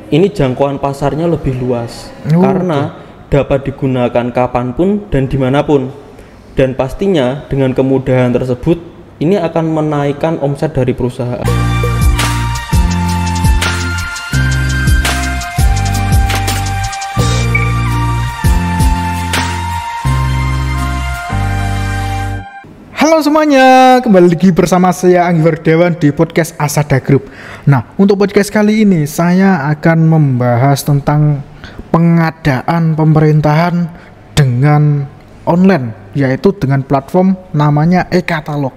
ini jangkauan pasarnya lebih luas karena dapat digunakan kapanpun dan dimanapun. Dan pastinya dengan kemudahan tersebut ini akan menaikkan omset dari perusahaan. Halo semuanya, kembali lagi bersama saya Anggi Wardawan di podcast Asada Group. Nah, untuk podcast kali ini saya akan membahas tentang pengadaan pemerintahan dengan online, yaitu dengan platform namanya e-katalog.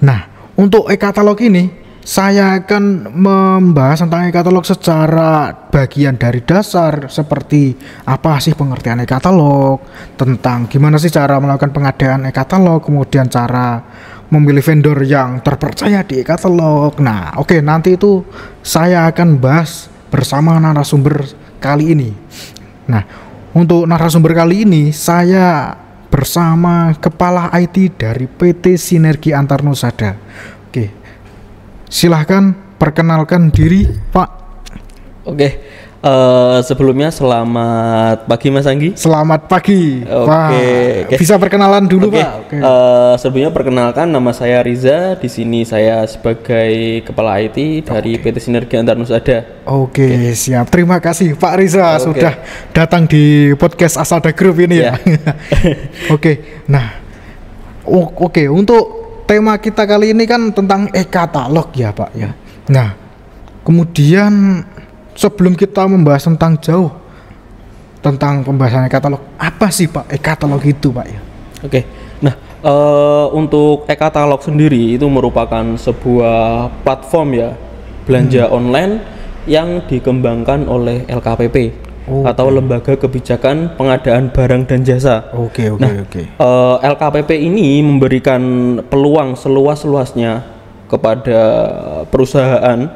Nah, untuk e-katalog ini saya akan membahas tentang e-katalog secara bagian dari dasar, seperti apa sih pengertian e-katalog, tentang gimana sih cara melakukan pengadaan e-katalog, kemudian cara memilih vendor yang terpercaya di e-katalog. Nah, oke, nanti itu saya akan bahas bersama narasumber kali ini. Nah, untuk narasumber kali ini saya bersama Kepala IT dari PT Sinergi Antarnusada. Oke, silahkan perkenalkan diri, Pak. Oke, sebelumnya selamat pagi Mas Anggi. Selamat pagi, Pak. Oke. Bisa perkenalan dulu, Pak. Oke. Sebelumnya perkenalkan, nama saya Riza. Di sini saya sebagai Kepala IT dari PT Sinergi Antarnusada. Oke, siap. Terima kasih Pak Riza sudah datang di podcast Asada Group ini ya. Oke. Nah, oke, untuk tema kita kali ini kan tentang e-katalog ya, Pak ya. Nah, kemudian sebelum kita membahas tentang jauh tentang pembahasan e-katalog, apa sih Pak e-katalog itu, Pak ya? Oke. Nah, untuk e-katalog sendiri itu merupakan sebuah platform ya, belanja online yang dikembangkan oleh LKPP. Atau Lembaga Kebijakan Pengadaan Barang dan Jasa. LKPP ini memberikan peluang seluas-luasnya kepada perusahaan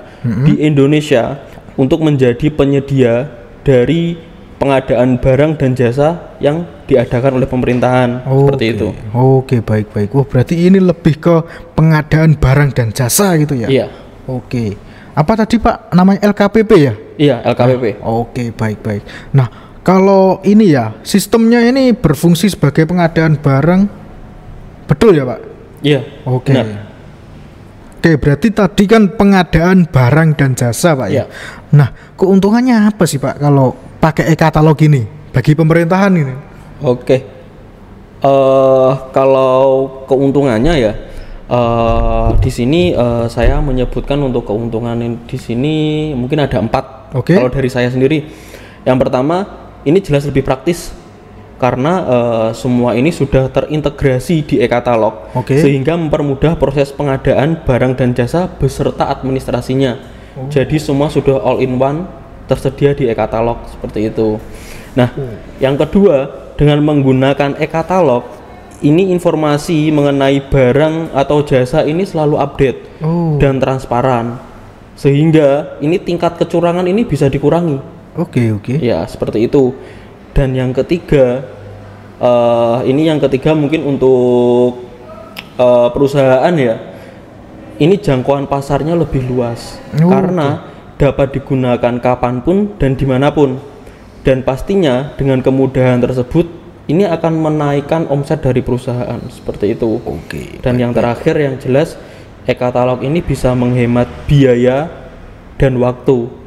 di Indonesia untuk menjadi penyedia dari pengadaan barang dan jasa yang diadakan oleh pemerintahan. Seperti itu. Oke, baik-baik. Oh, berarti ini lebih ke pengadaan barang dan jasa gitu ya? Iya. Oke. Apa tadi Pak namanya LKPP ya? Iya, LKPP. Oke, baik-baik. Nah, kalau ini ya, sistemnya ini berfungsi sebagai pengadaan barang, betul ya Pak? Iya. Oke. Oke, berarti tadi kan pengadaan barang dan jasa Pak ya? Nah, keuntungannya apa sih Pak kalau pakai e-katalog ini bagi pemerintahan ini? Oke. Kalau keuntungannya ya, di sini saya menyebutkan untuk keuntungan di sini mungkin ada 4. Kalau dari saya sendiri, yang pertama ini jelas lebih praktis karena semua ini sudah terintegrasi di e-katalog, sehingga mempermudah proses pengadaan barang dan jasa beserta administrasinya. Jadi semua sudah all in one, tersedia di e-katalog seperti itu. Nah, yang kedua, dengan menggunakan e-katalog ini informasi mengenai barang atau jasa ini selalu update dan transparan, sehingga ini tingkat kecurangan ini bisa dikurangi. Oke. Ya, seperti itu. Dan yang ketiga, mungkin untuk perusahaan ya, ini jangkauan pasarnya lebih luas karena dapat digunakan kapanpun dan dimanapun. Dan pastinya dengan kemudahan tersebut ini akan menaikkan omset dari perusahaan, seperti itu. Dan yang terakhir yang jelas, e-katalog ini bisa menghemat biaya dan waktu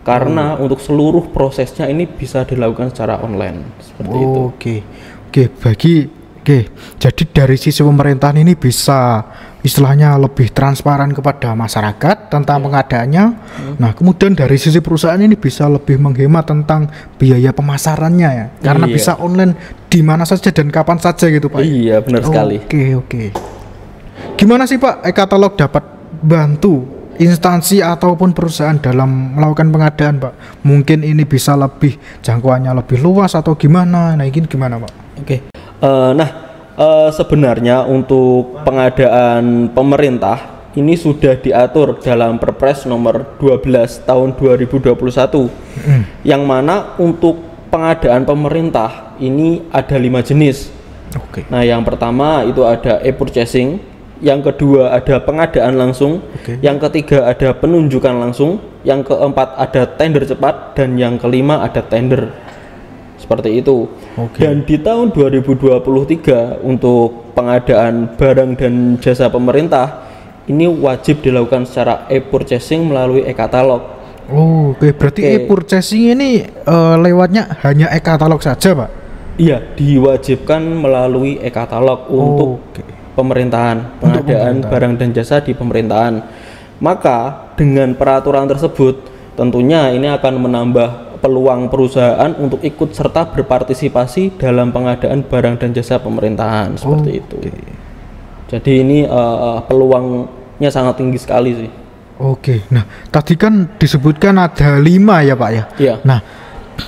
karena untuk seluruh prosesnya ini bisa dilakukan secara online, seperti itu. Jadi dari sisi pemerintahan ini bisa istilahnya lebih transparan kepada masyarakat tentang pengadaannya. Nah, kemudian dari sisi perusahaan ini bisa lebih menghemat tentang biaya pemasarannya ya, karena bisa online di mana saja dan kapan saja gitu Pak. Iya, benar sekali. Oke. Gimana sih Pak e-katalog dapat bantu instansi ataupun perusahaan dalam melakukan pengadaan Pak? Mungkin ini bisa lebih jangkauannya lebih luas atau gimana? Nah, ini gimana Pak? Sebenarnya untuk pengadaan pemerintah ini sudah diatur dalam Perpres nomor 12 tahun 2021, yang mana untuk pengadaan pemerintah ini ada 5 jenis. Nah, yang pertama itu ada e-purchasing, yang kedua ada pengadaan langsung, yang ketiga ada penunjukan langsung, yang keempat ada tender cepat, dan yang kelima ada tender. Seperti itu. Dan di tahun 2023 untuk pengadaan barang dan jasa pemerintah ini wajib dilakukan secara e-purchasing melalui e-katalog. Berarti e-purchasing ini lewatnya hanya e-katalog saja, Pak? Iya, diwajibkan melalui e-katalog untuk pemerintahan, pengadaan barang dan jasa di pemerintahan. Maka dengan peraturan tersebut tentunya ini akan menambah peluang perusahaan untuk ikut serta berpartisipasi dalam pengadaan barang dan jasa pemerintahan seperti itu. Jadi ini peluangnya sangat tinggi sekali sih. Nah tadi kan disebutkan ada 5 ya Pak ya? Iya. Nah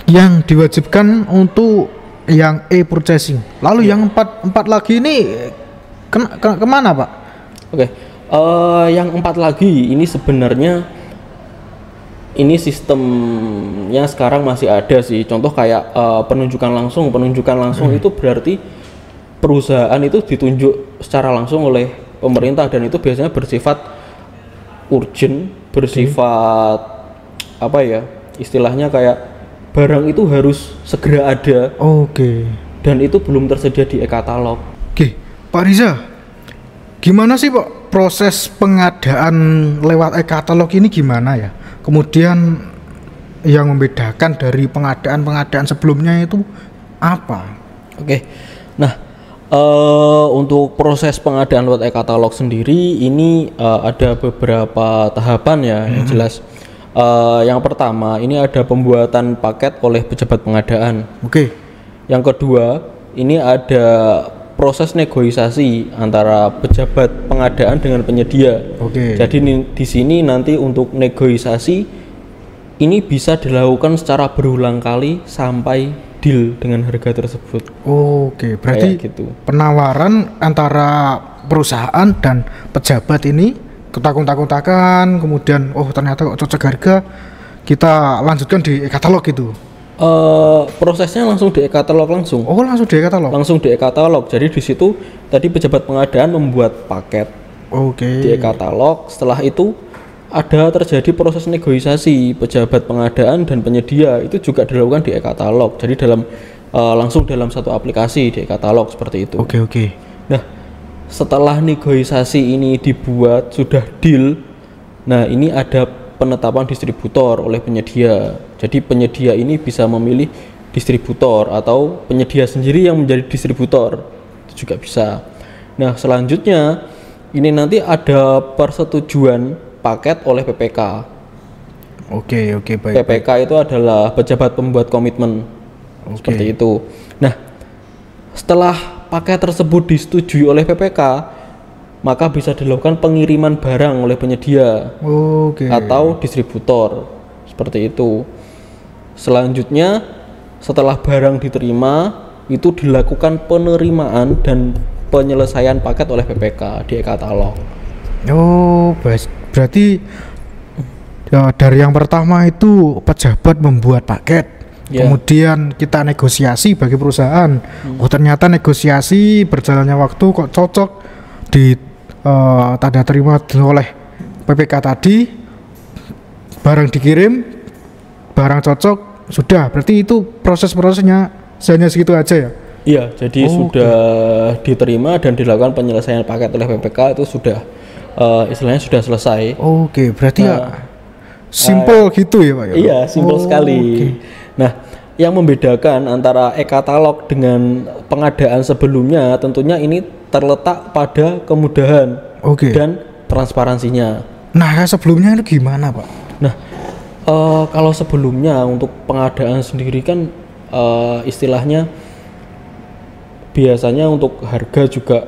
yang diwajibkan untuk yang e-purchasing, lalu yang 4 lagi ini kemana Pak? Yang 4 lagi ini sebenarnya ini sistemnya sekarang masih ada sih. Contoh kayak penunjukan langsung itu berarti perusahaan itu ditunjuk secara langsung oleh pemerintah, dan itu biasanya bersifat urgent, bersifat apa ya, istilahnya kayak barang itu harus segera ada. Dan itu belum tersedia di e-katalog. Pak Riza, gimana sih Pak proses pengadaan lewat e-katalog ini gimana ya? Kemudian yang membedakan dari pengadaan sebelumnya itu apa? Nah untuk proses pengadaan lewat e-katalog sendiri ini ada beberapa tahapan ya. Yang jelas yang pertama ini ada pembuatan paket oleh pejabat pengadaan. Yang kedua ini ada proses negosiasi antara pejabat pengadaan dengan penyedia. Jadi di sini nanti untuk negosiasi ini bisa dilakukan secara berulang kali sampai deal dengan harga tersebut. Berarti gitu. Penawaran antara perusahaan dan pejabat ini ketakut-takutakan, kemudian ternyata kok cocok harga, kita lanjutkan di e-katalog itu. Prosesnya langsung di e-katalog langsung. Langsung di e-katalog. Langsung di e-katalog. Jadi di situ tadi pejabat pengadaan membuat paket. Di e-katalog. Setelah itu ada terjadi proses negosiasi pejabat pengadaan dan penyedia, itu juga dilakukan di e-katalog. Jadi langsung dalam satu aplikasi di e-katalog seperti itu. Nah, setelah negosiasi ini dibuat, sudah deal. Nah, ini ada penetapan distributor oleh penyedia. Jadi penyedia ini bisa memilih distributor atau penyedia sendiri yang menjadi distributor, itu juga bisa. Nah selanjutnya ini nanti ada persetujuan paket oleh PPK. Baik. PPK itu adalah pejabat pembuat komitmen. Seperti itu. Nah setelah paket tersebut disetujui oleh PPK, maka bisa dilakukan pengiriman barang oleh penyedia atau distributor, seperti itu. Selanjutnya setelah barang diterima, itu dilakukan penerimaan dan penyelesaian paket oleh PPK di e-katalog. Berarti dari yang pertama itu pejabat membuat paket, kemudian kita negosiasi bagi perusahaan. Ternyata negosiasi berjalannya waktu kok cocok, di tanda terima oleh PPK tadi, barang dikirim, barang cocok, sudah. Berarti itu prosesnya hanya segitu aja ya? Iya, jadi sudah diterima dan dilakukan penyelesaian paket oleh PPK, itu sudah istilahnya sudah selesai. Berarti simple gitu ya Pak ya? Iya, simple sekali. Nah, yang membedakan antara e-katalog dengan pengadaan sebelumnya tentunya ini terletak pada kemudahan dan transparansinya. Nah, sebelumnya itu gimana Pak? Nah, kalau sebelumnya untuk pengadaan sendiri kan istilahnya biasanya untuk harga juga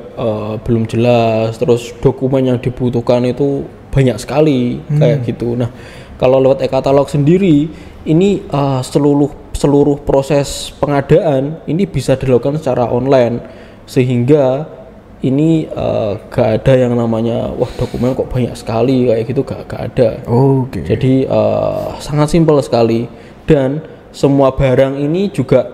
belum jelas, terus dokumen yang dibutuhkan itu banyak sekali kayak gitu. Nah, kalau lewat e-katalog sendiri ini seluruh proses pengadaan ini bisa dilakukan secara online, sehingga ini gak ada yang namanya dokumen kok banyak sekali kayak gitu, gak ada. Jadi sangat simpel sekali, dan semua barang ini juga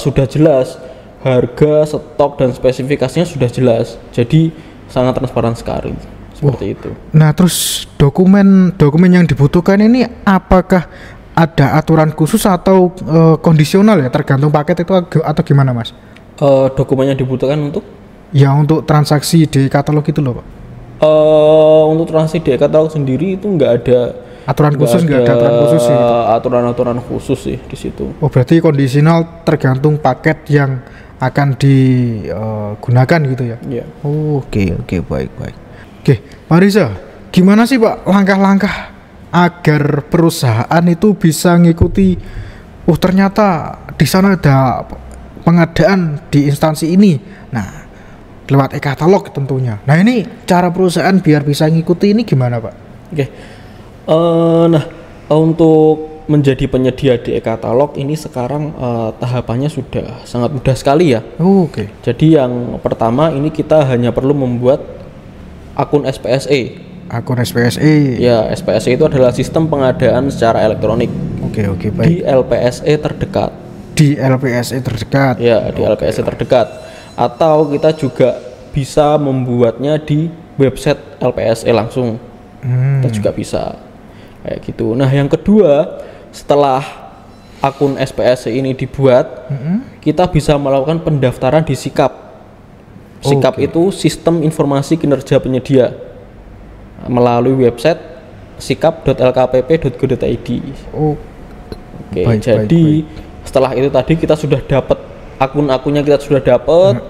sudah jelas, harga, stok dan spesifikasinya sudah jelas, jadi sangat transparan sekali seperti itu. Nah, terus dokumen yang dibutuhkan ini apakah ada aturan khusus atau kondisional ya, tergantung paket itu atau gimana, Mas? Dokumen yang dibutuhkan untuk? Ya, untuk transaksi di katalog itu loh, Pak. Untuk transaksi di katalog sendiri itu nggak ada aturan khusus sih. Aturan-aturan khusus sih di situ. Oh, berarti kondisional tergantung paket yang akan digunakan gitu ya? Iya. Oke, baik. Oke, Pak Riza, gimana sih Pak langkah-langkah agar perusahaan itu bisa ngikuti, ternyata di sana ada pengadaan di instansi ini. Nah, lewat e-katalog tentunya. Nah, ini cara perusahaan biar bisa ngikuti ini gimana Pak? Oke. Nah, untuk menjadi penyedia di e-katalog ini sekarang tahapannya sudah sangat mudah sekali ya. Oke. Jadi yang pertama ini kita hanya perlu membuat akun SPSE. Akun SPSE. Ya, SPSE itu adalah sistem pengadaan secara elektronik. Oke, baik. Di LPSE terdekat. Di LPSE terdekat. Ya, di LPSE terdekat. Atau kita juga bisa membuatnya di website LPSE langsung. Kita juga bisa. Kayak gitu. Nah, yang kedua, setelah akun SPSE ini dibuat, kita bisa melakukan pendaftaran di SIKAP. SIKAP itu Sistem Informasi Kinerja Penyedia, melalui website sikap.lkpp.go.id. Jadi setelah itu tadi kita sudah dapat akun-akunnya, kita sudah dapat.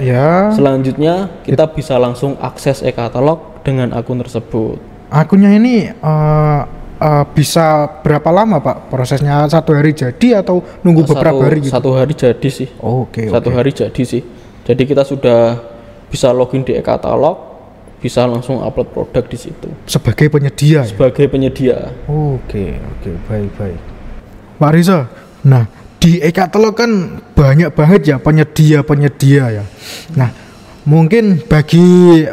Selanjutnya kita bisa langsung akses e-katalog dengan akun tersebut. Akunnya ini bisa berapa lama Pak prosesnya? 1 hari jadi atau nunggu beberapa hari gitu? 1 hari jadi sih. Satu hari jadi sih. Jadi kita sudah bisa login di e-katalog, bisa langsung upload produk di situ. Sebagai penyedia. Sebagai penyedia. Oke, baik. Pak Riza, nah di e-katalog kan banyak banget ya penyedia ya. Nah, mungkin bagi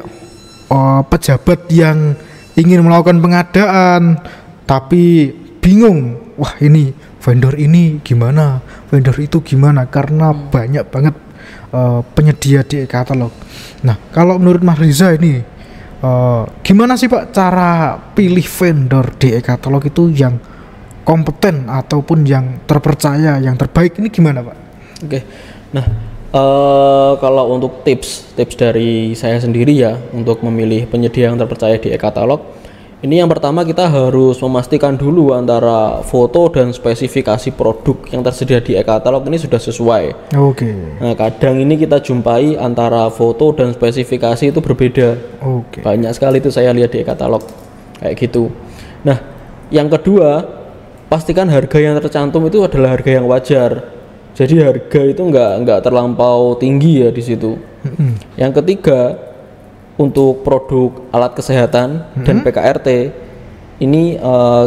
pejabat yang ingin melakukan pengadaan tapi bingung, wah ini vendor ini gimana, vendor itu gimana, karena banyak banget penyedia di e-katalog. Nah, kalau menurut Mas Riza ini gimana sih Pak cara pilih vendor di e-katalog itu yang kompeten ataupun yang terpercaya, yang terbaik, ini gimana Pak? Oke. Nah, kalau untuk tips dari saya sendiri ya untuk memilih penyedia yang terpercaya di e-katalog, ini yang pertama kita harus memastikan dulu antara foto dan spesifikasi produk yang tersedia di e-katalog ini sudah sesuai. Nah, kadang ini kita jumpai antara foto dan spesifikasi itu berbeda. Banyak sekali itu saya lihat di e-katalog kayak gitu. Nah, yang kedua, pastikan harga yang tercantum itu adalah harga yang wajar. Jadi harga itu nggak terlampau tinggi ya di situ. Yang ketiga, untuk produk alat kesehatan dan PKRT ini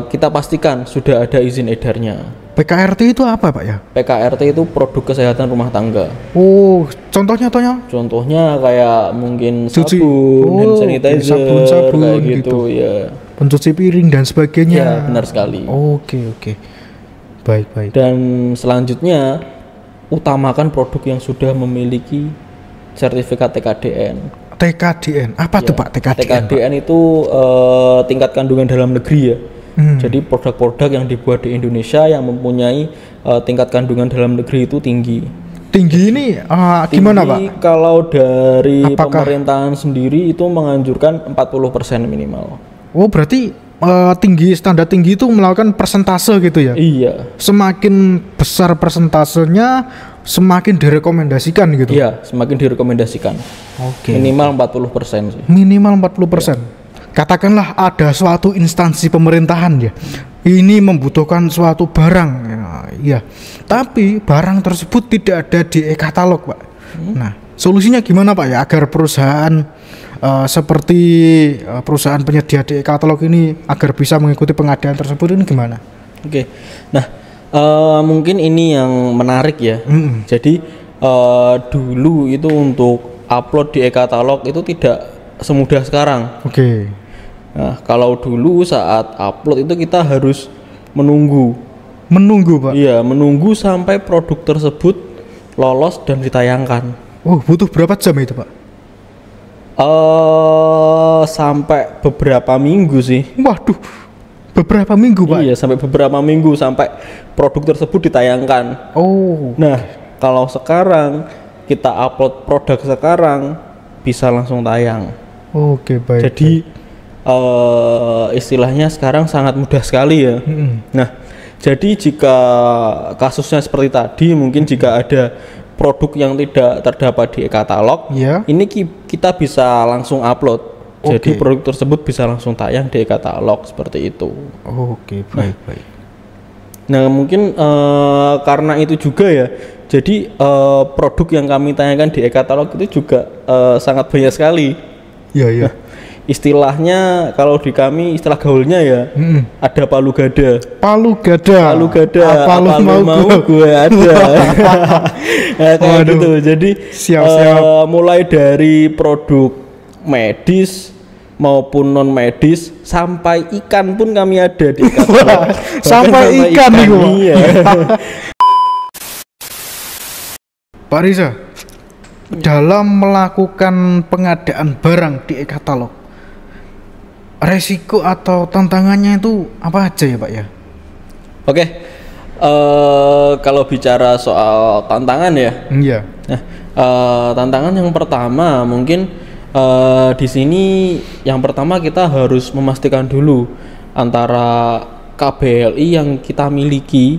kita pastikan sudah ada izin edarnya. PKRT itu apa Pak ya? PKRT itu produk kesehatan rumah tangga. Contohnya? Contohnya kayak mungkin sabun, hand sanitizer, sabun kayak gitu ya. Pencuci piring dan sebagainya. Ya, benar sekali. Oke. Baik. Dan selanjutnya utamakan produk yang sudah memiliki sertifikat TKDN. Apa tuh Pak TKDN? TKDN itu tingkat kandungan dalam negeri ya. Jadi produk-produk yang dibuat di Indonesia yang mempunyai tingkat kandungan dalam negeri itu tinggi. Tinggi ini gimana Pak? Kalau dari pemerintahan sendiri itu menganjurkan 40% minimal. Berarti standar tinggi itu melakukan persentase gitu ya? Iya. Semakin besar persentasenya semakin direkomendasikan gitu? Iya, semakin direkomendasikan. Minimal 40% sih. Minimal 40%. Ya. Katakanlah ada suatu instansi pemerintahan ya, ini membutuhkan suatu barang ya, tapi barang tersebut tidak ada di e-katalog Pak. Nah, solusinya gimana Pak ya agar perusahaan seperti perusahaan penyedia di e-katalog ini agar bisa mengikuti pengadaan tersebut, ini gimana? Nah, mungkin ini yang menarik ya. Jadi dulu itu untuk upload di e-katalog itu tidak semudah sekarang. Nah, kalau dulu saat upload itu kita harus menunggu Pak? Iya, menunggu sampai produk tersebut lolos dan ditayangkan. Butuh berapa jam itu Pak? Sampai beberapa minggu sih. Waduh, beberapa minggu Pak? Iya, sampai beberapa minggu sampai produk tersebut ditayangkan. Oh. Nah, kalau sekarang kita upload produk sekarang bisa langsung tayang. Oke, baik. Jadi istilahnya sekarang sangat mudah sekali ya. Nah, jadi jika kasusnya seperti tadi, mungkin jika ada produk yang tidak terdapat di e-katalog, ini kita bisa langsung upload. Jadi produk tersebut bisa langsung tayang di e-katalog seperti itu. Oke, baik. Nah, mungkin karena itu juga ya. Jadi produk yang kami tayangkan di e-katalog itu juga sangat banyak sekali. Iya. Nah, istilahnya kalau di kami istilah gaulnya ya ada palu gada. Palu gada. Apa lu mau gue ada. Nah, kayak gitu. Jadi siap. Mulai dari produk medis maupun non medis sampai ikan pun kami ada di katalog. sampai ikan nih iya. Pak Riza, dalam melakukan pengadaan barang di e-katalog, resiko atau tantangannya itu apa aja ya Pak ya? Oke, kalau bicara soal tantangan ya, iya. Nah, tantangan yang pertama mungkin di sini yang pertama kita harus memastikan dulu antara KBLI yang kita miliki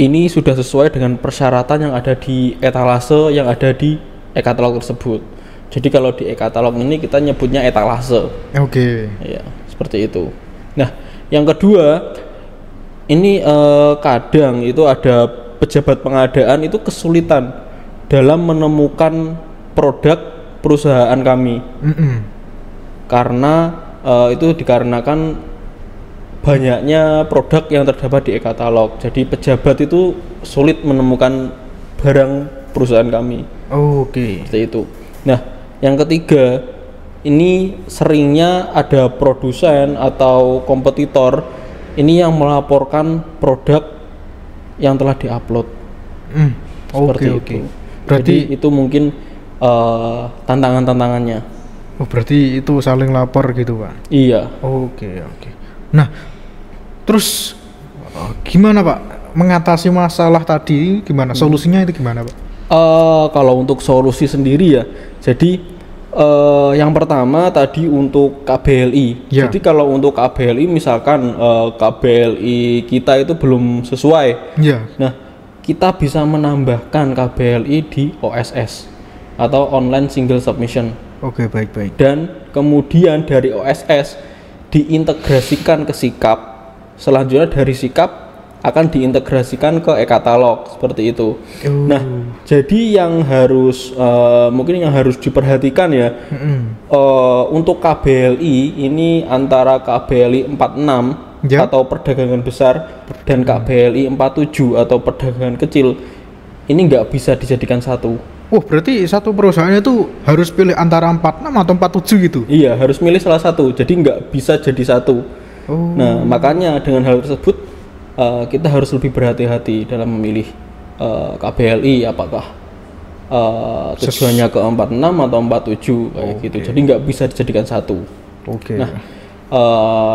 ini sudah sesuai dengan persyaratan yang ada di etalase yang ada di e-katalog tersebut. Jadi kalau di e-katalog ini kita nyebutnya etalase. Oke. Ya, seperti itu. Nah, yang kedua, ini kadang itu ada pejabat pengadaan itu kesulitan dalam menemukan produk perusahaan kami. Karena itu dikarenakan banyaknya produk yang terdapat di e-katalog. Jadi pejabat itu sulit menemukan barang perusahaan kami. Oke. Seperti itu. Nah, yang ketiga, ini seringnya ada produsen atau kompetitor ini yang melaporkan produk yang telah diupload. Seperti itu. Berarti itu mungkin tantangannya. Oh, berarti itu saling lapor gitu Pak? Iya. Oke. Nah, terus gimana Pak mengatasi masalah tadi? Gimana solusinya itu gimana Pak? Kalau untuk solusi sendiri ya, jadi yang pertama tadi untuk KBLI. Jadi kalau untuk KBLI misalkan KBLI kita itu belum sesuai. Nah, kita bisa menambahkan KBLI di OSS atau Online Single Submission. Oke, baik. Dan kemudian dari OSS diintegrasikan ke Sikap. Selanjutnya dari Sikap akan diintegrasikan ke e-katalog seperti itu. Nah, jadi yang harus mungkin yang harus diperhatikan ya, untuk KBLI ini antara KBLI 46 atau perdagangan besar dan KBLI 47 atau perdagangan kecil ini nggak bisa dijadikan satu. Oh, berarti satu perusahaan itu harus pilih antara 46 atau 47 gitu? Iya, harus milih salah satu. Jadi nggak bisa jadi satu. Nah, makanya dengan hal tersebut kita harus lebih berhati-hati dalam memilih KBLI apakah tujuannya ke 46 atau 47 kayak gitu. Jadi nggak bisa dijadikan satu. Nah,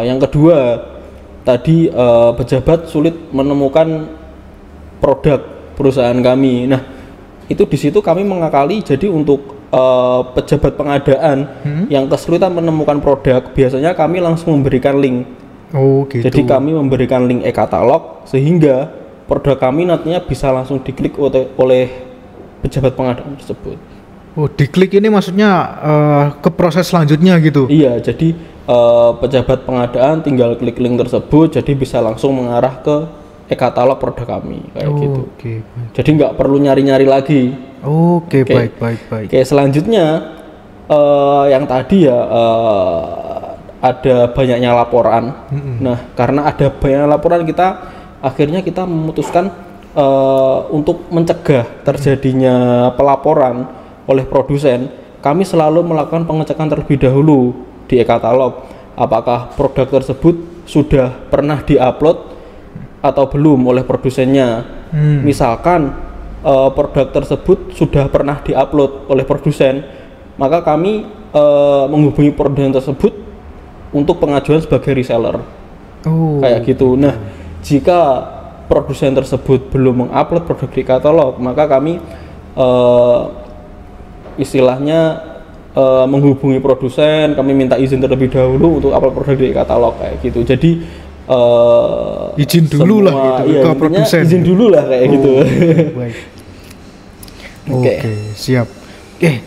yang kedua tadi pejabat sulit menemukan produk perusahaan kami. Nah, itu di situ kami mengakali. Jadi untuk pejabat pengadaan yang kesulitan menemukan produk, biasanya kami langsung memberikan link. Gitu. Jadi kami memberikan link e-katalog sehingga produk kami nantinya bisa langsung diklik oleh pejabat pengadaan tersebut. Oh, diklik ini maksudnya ke proses selanjutnya gitu? Iya, jadi pejabat pengadaan tinggal klik link tersebut, jadi bisa langsung mengarah ke e-katalog produk kami kayak gitu. Jadi nggak perlu nyari-nyari lagi. Baik. Oke, selanjutnya yang tadi ya ada banyaknya laporan. Nah, karena ada banyak laporan akhirnya kita memutuskan untuk mencegah terjadinya pelaporan oleh produsen. Kami selalu melakukan pengecekan terlebih dahulu di e-katalog apakah produk tersebut sudah pernah diupload atau belum oleh produsennya. Misalkan produk tersebut sudah pernah diupload oleh produsen, maka kami menghubungi produsen tersebut untuk pengajuan sebagai reseller. Kayak gitu. Nah, jika produsen tersebut belum mengupload produk di katalog, maka kami istilahnya menghubungi produsen, kami minta izin terlebih dahulu untuk upload produk di katalog kayak gitu. Jadi izin dulu lah gitu, iya, ke produsen. Izin dulu lah kayak gitu. Baik. Oke, siap. Oke,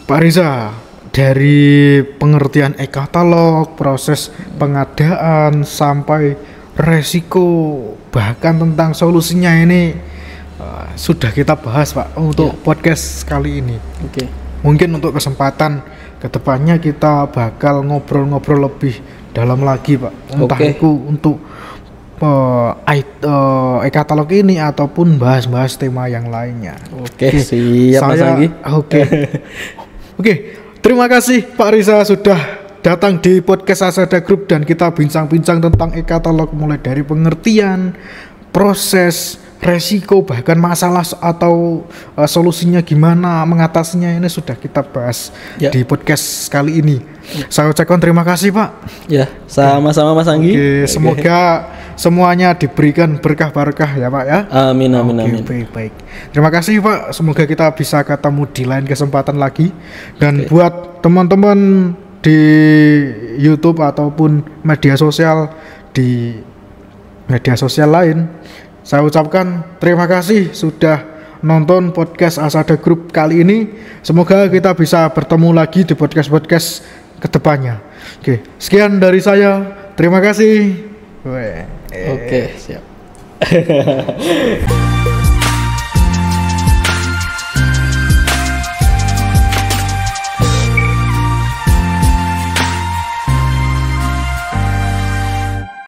Pak Riza, dari pengertian e-katalog, proses pengadaan sampai resiko, bahkan tentang solusinya ini sudah kita bahas Pak untuk podcast kali ini. Mungkin untuk kesempatan kedepannya kita bakal ngobrol-ngobrol lebih dalam lagi Pak, entah itu untuk e-katalog ini ataupun bahas-bahas tema yang lainnya. Siap Mas Anggi. Oke, terima kasih Pak Riza sudah datang di podcast Asada Group dan kita bincang-bincang tentang e-katalog mulai dari pengertian, proses, resiko, bahkan masalah atau solusinya gimana mengatasinya, ini sudah kita bahas di podcast kali ini. Saya ucapkan terima kasih Pak. Ya, sama-sama Mas Anggi. Semoga semuanya diberikan berkah-berkah ya Pak ya. Amin. Amin. Baik. Terima kasih Pak. Semoga kita bisa ketemu di lain kesempatan lagi. Dan buat teman-teman di YouTube ataupun media sosial lain, saya ucapkan terima kasih sudah nonton podcast Asada Group kali ini. Semoga kita bisa bertemu lagi di podcast-podcast kedepannya. Sekian dari saya. Terima kasih. Siap.